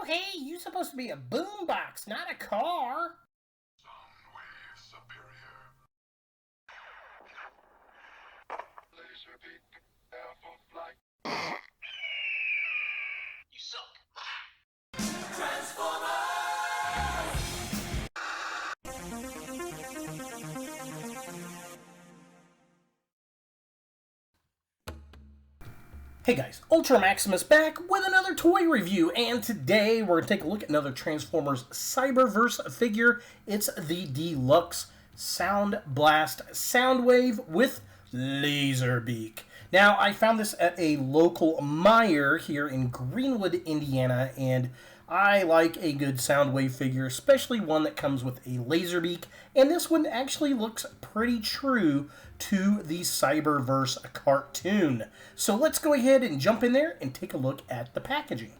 hey, you're supposed to be a boombox, not a car. Soundwave superior. Laserbeak, alpha flight. You suck. Hey guys, Ultra Maximus back with another toy review, and today we're going to take a look at another Transformers Cyberverse figure. It's the Deluxe Sound Blast Soundwave with Laserbeak. Now, I found this at a local Meijer here in Greenwood, Indiana, and I like a good Soundwave figure, especially one that comes with a Laserbeak, and this one actually looks pretty true to the Cyberverse cartoon. So let's go ahead and jump in there and take a look at the packaging.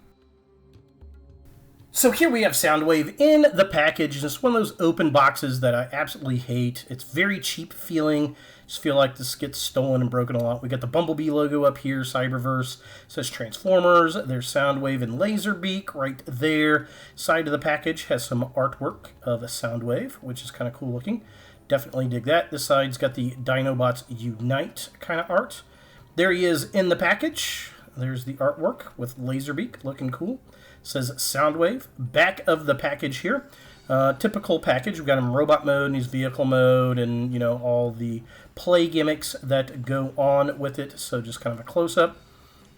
So here we have Soundwave in the package. It's one of those open boxes that I absolutely hate. It's very cheap feeling. Just feel like this gets stolen and broken a lot. We got the Bumblebee logo up here, Cyberverse. It says Transformers. There's Soundwave and Laserbeak right there. Side of the package has some artwork of a Soundwave, which is kind of cool looking. Definitely dig that. This side's got the Dinobots Unite kind of art. There he is in the package. There's the artwork with Laserbeak, looking cool. It says Soundwave. Back of the package here. Typical package. We've got him in robot mode and he's vehicle mode and, you know, all the play gimmicks that go on with it. So just kind of a close-up.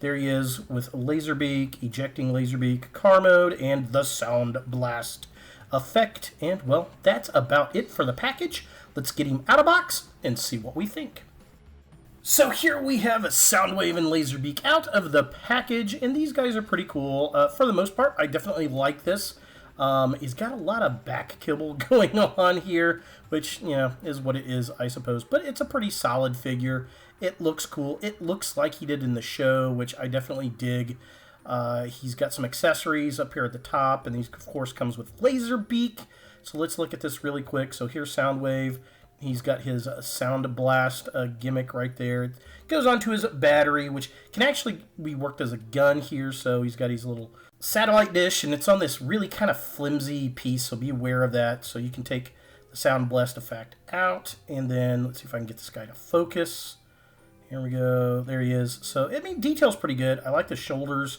There he is with Laserbeak, ejecting Laserbeak, car mode, and the Sound Blast effect. And, well, that's about it for the package. Let's get him out of box and see what we think. So here we have Soundwave and Laserbeak out of the package, and these guys are pretty cool. For the most part, I definitely like this. He's got a lot of back kibble going on here, which, you know, is what it is, I suppose. But it's a pretty solid figure. It looks cool. It looks like he did in the show, which I definitely dig. He's got some accessories up here at the top, and he, of course, comes with Laserbeak. So let's look at this really quick. So here's Soundwave. He's got his Sound Blast gimmick right there. It goes onto his battery, which can actually be worked as a gun here. So he's got his little satellite dish, and it's on this really kind of flimsy piece, so be aware of that. So you can take the Sound Blast effect out, and then let's see if I can get this guy to focus. Here we go. There he is. So, I mean, detail's pretty good. I like the shoulders.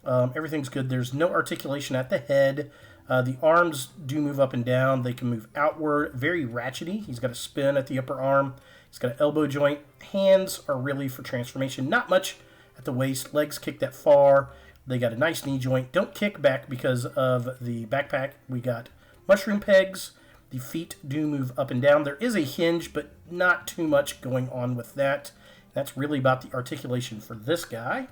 Everything's good. There's no articulation at the head. The arms do move up and down. They can move outward. Very ratchety. He's got a spin at the upper arm. He's got an elbow joint. Hands are really for transformation. Not much at the waist. Legs kick that far. They got a nice knee joint. Don't kick back because of the backpack. We got mushroom pegs. The feet do move up and down. There is a hinge, but not too much going on with that. That's really about the articulation for this guy.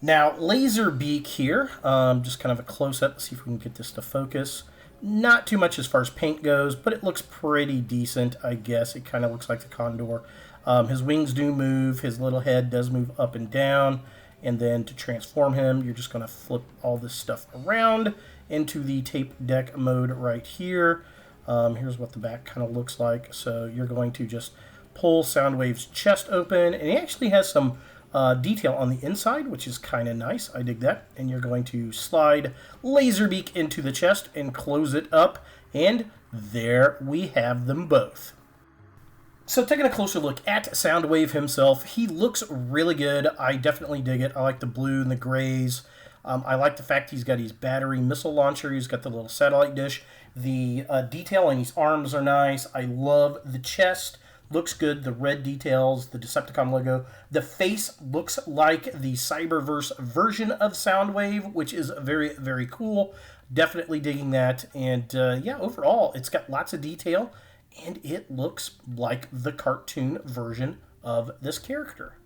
Now, Laserbeak here, just kind of a close-up. Let's see if we can get this to focus. Not too much as far as paint goes, but it looks pretty decent, I guess. It kind of looks like the Condor. His wings do move. His little head does move up and down. And then to transform him, you're just going to flip all this stuff around into the tape deck mode right here. Here's what the back kind of looks like. So you're going to just pull Soundwave's chest open, and he actually has some detail on the inside, which is kind of nice. I dig that. And you're going to slide Laserbeak into the chest and close it up, and there we have them both. So taking a closer look at Soundwave himself, he looks really good. I definitely dig it. I like the blue and the grays. I like the fact he's got his battery missile launcher. He's got the little satellite dish. The detail on his arms are nice. I love the chest. Looks good. The red details, the Decepticon logo. The face looks like the Cyberverse version of Soundwave, which is very, very cool. Definitely digging that. And yeah, overall, it's got lots of detail. And it looks like the cartoon version of this character.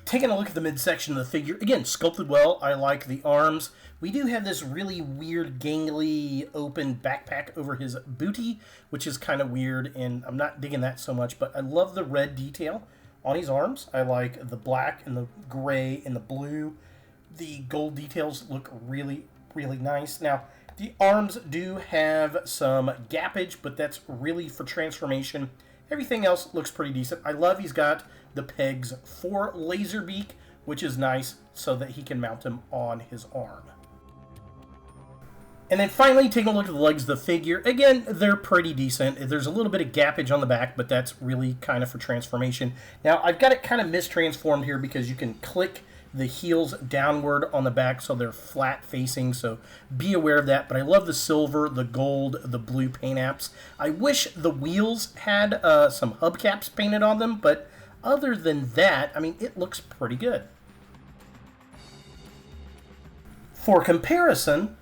Taking a look at the midsection of the figure, again, sculpted well. I like the arms. We do have this really weird, gangly, open backpack over his booty, which is kind of weird, and I'm not digging that so much, but I love the red detail on his arms. I like the black and the gray and the blue. The gold details look really, really nice. Now, the arms do have some gappage, but that's really for transformation. Everything else looks pretty decent. I love he's got the pegs for Laserbeak, which is nice so that he can mount him on his arm. And then finally, taking a look at the legs of the figure. Again, they're pretty decent. There's a little bit of gappage on the back, but that's really kind of for transformation. Now, I've got it kind of mistransformed here because you can click the heels downward on the back so they're flat facing, so be aware of that. But I love the silver, the gold, the blue paint apps. I wish the wheels had some hubcaps painted on them, but other than that, I mean, it looks pretty good. For comparison,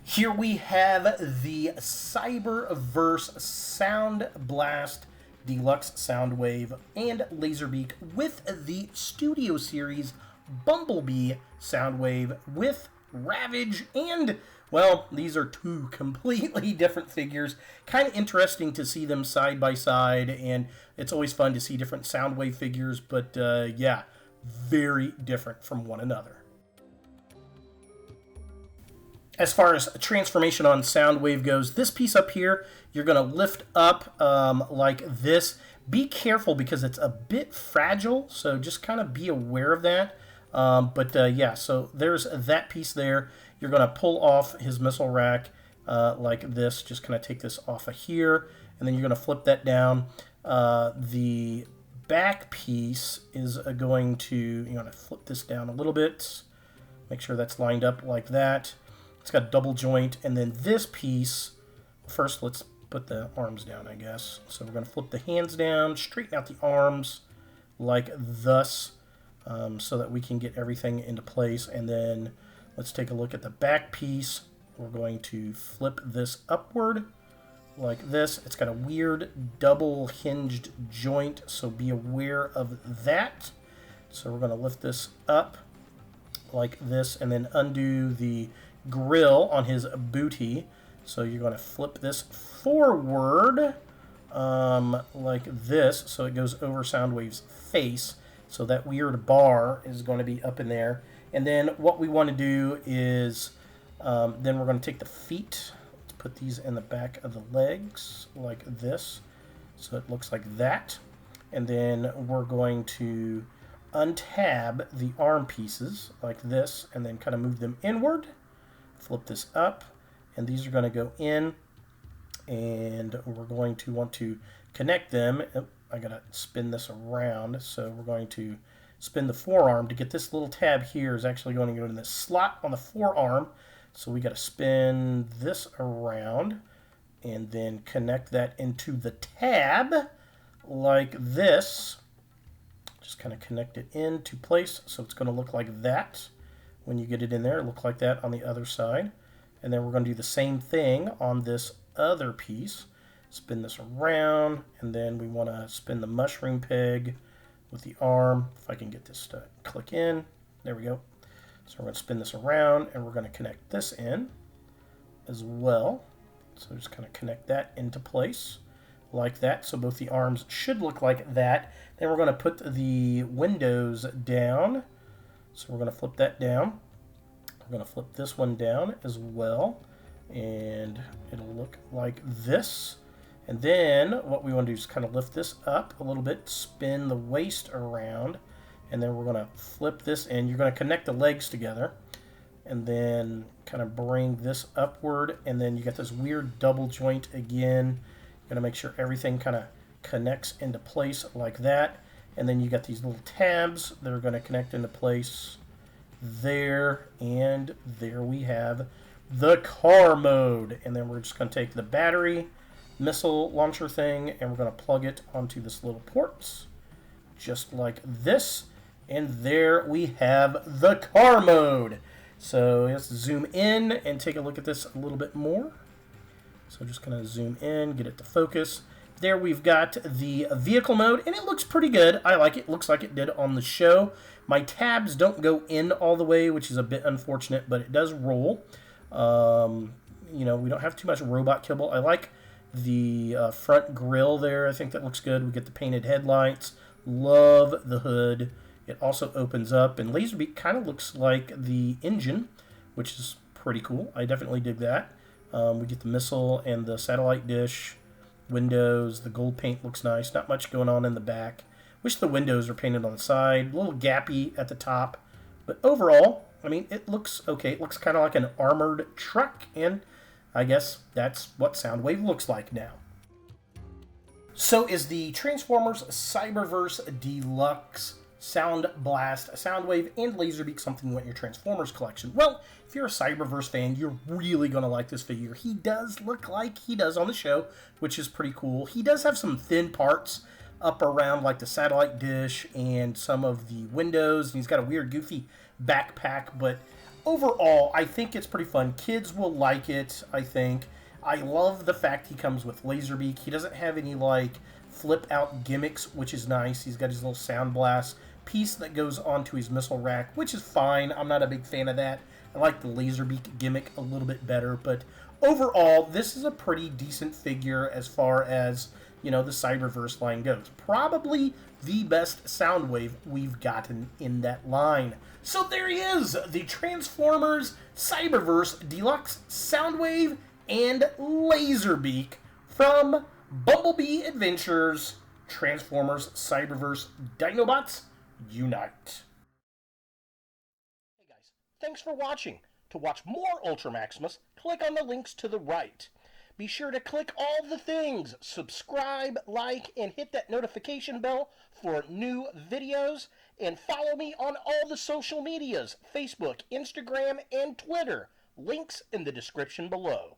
here we have the Cyberverse Sound Blast Deluxe Soundwave and Laserbeak with the Studio Series Bumblebee Soundwave with Ravage. And, well, these are two completely different figures. Kind of interesting to see them side by side, and it's always fun to see different Soundwave figures, but yeah, very different from one another. As far as transformation on Soundwave goes, this piece up here, you're going to lift up like this. Be careful because it's a bit fragile, so just kind of be aware of that. Yeah, so there's that piece there. You're going to pull off his missile rack like this. Just kind of take this off of here, and then you're going to flip that down. The back piece is going to, you're going to flip this down a little bit. Make sure that's lined up like that. It's got a double joint, and then this piece, first let's put the arms down, I guess. So we're going to flip the hands down, straighten out the arms like thus, so that we can get everything into place. And then let's take a look at the back piece. We're going to flip this upward like this. It's got a weird double hinged joint, so be aware of that. So we're going to lift this up like this, and then undo the grill on his booty. So you're going to flip this forward like this, so it goes over Soundwave's face. So that weird bar is going to be up in there. And then what we want to do is then we're going to take the feet, let's put these in the back of the legs like this, so it looks like that. And then we're going to untab the arm pieces like this, and then kind of move them inward. Flip this up, and these are going to go in, and we're going to want to connect them. Oh, I got to spin this around, so we're going to spin the forearm to get this little tab here is actually going to go in this slot on the forearm. So we got to spin this around and then connect that into the tab like this. Just kind of connect it into place, so it's going to look like that. When you get it in there, it'll look like that on the other side. And then we're going to do the same thing on this other piece. Spin this around, and then we want to spin the mushroom peg with the arm. If I can get this to click in. There we go. So we're going to spin this around, and we're going to connect this in as well. So just kind of connect that into place like that. So both the arms should look like that. Then we're going to put the windows down. So we're going to flip that down. We're going to flip this one down as well, and it'll look like this. And then what we want to do is kind of lift this up a little bit, spin the waist around, and then we're going to flip this in. You're going to connect the legs together, and then kind of bring this upward, and then you got this weird double joint again. You're going to make sure everything kind of connects into place like that. And then you got these little tabs that are going to connect into place there. And there we have the car mode. And then we're just going to take the battery missile launcher thing, and we're going to plug it onto this little port. Just like this. And there we have the car mode. So let's zoom in and take a look at this a little bit more. So just going to zoom in, get it to focus. There we've got the vehicle mode, and it looks pretty good. I like it. Looks like it did on the show. My tabs don't go in all the way, which is a bit unfortunate, but it does roll. You know, we don't have too much robot kibble. I like the front grille there. I think that looks good. We get the painted headlights. Love the hood. It also opens up, and Laserbeak kind of looks like the engine, which is pretty cool. I definitely dig that. We get the missile and the satellite dish. Windows, the gold paint looks nice. Not much going on in the back. Wish the windows were painted on the side, a little gappy at the top. But overall, I mean, it looks okay. It looks kind of like an armored truck, and I guess that's what Soundwave looks like now. So is the Transformers Cyberverse Deluxe Sound Blast, Soundwave, and Laserbeak something you want in your Transformers collection? Well, if you're a Cyberverse fan, you're really going to like this figure. He does look like he does on the show, which is pretty cool. He does have some thin parts up around like the satellite dish and some of the windows, and he's got a weird, goofy backpack, but overall, I think it's pretty fun. Kids will like it, I think. I love the fact he comes with Laserbeak. He doesn't have any, like, flip-out gimmicks, which is nice. He's got his little sound blast piece that goes onto his missile rack, which is fine. I'm not a big fan of that. I like the Laserbeak gimmick a little bit better, but overall, this is a pretty decent figure as far as, you know, the Cyberverse line goes. Probably the best Soundwave we've gotten in that line. So there he is, the Transformers Cyberverse Deluxe Soundwave and Laserbeak from Bumblebee Adventures, Transformers Cyberverse Dinobots Unite. Hey guys, thanks for watching. To watch more Ultra Maximus, click on the links to the right. Be sure to click all the things, subscribe, like, and hit that notification bell for new videos, and follow me on all the social medias, Facebook, Instagram, and Twitter. Links in the description below.